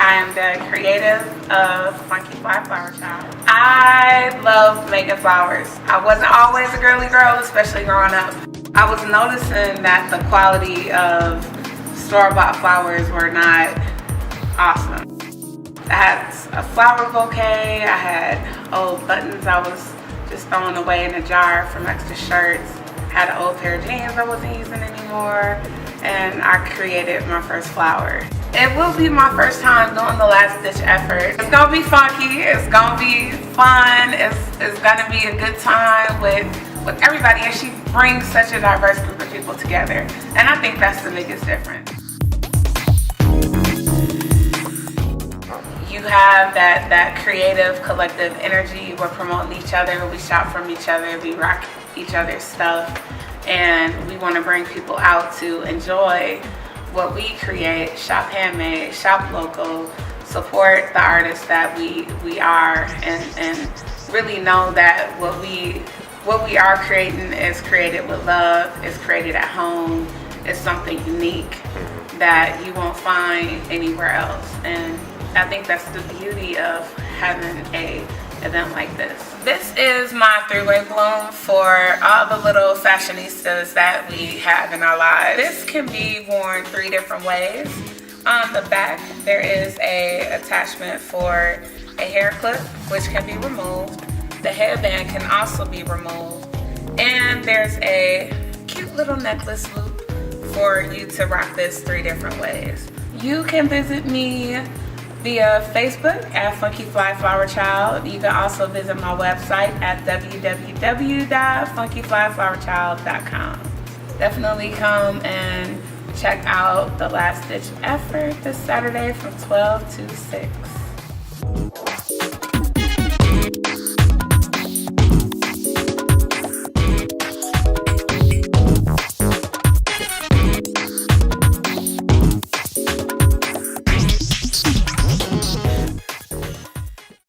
I am the creative of Funky Fly Flower Child. I love making flowers. I wasn't always a girly girl, especially growing up. I was noticing that the quality of store-bought flowers were not awesome. I had a flower bouquet, I had old buttons I was just throwing away in a jar from extra shirts, had an old pair of jeans I wasn't using anymore, and I created my first flower. It will be my first time doing the last ditch effort. It's gonna be funky, it's gonna be fun, it's gonna be a good time with everybody, and she brings such a diverse group of people together, and I think that's the biggest difference. You have that creative collective energy. We're promoting each other, we shop from each other, we rock each other's stuff, and we want to bring people out to enjoy what we create, shop handmade, shop local, support the artists that we are, and really know that what we are creating is created with love, is created at home, is something unique that you won't find anywhere else. And I think that's the beauty of having an event like this. This is my three-way bloom for all the little fashionistas that we have in our lives. This can be worn 3 different ways. On the back, there is a attachment for a hair clip, which can be removed. The headband can also be removed. And there's a cute little necklace loop for you to rock this 3 different ways. You can visit me via Facebook at Funky Fly Flower Child. You can also visit my website at www.funkyflyflowerchild.com. Definitely come and check out the last ditch effort this Saturday from 12 to 6.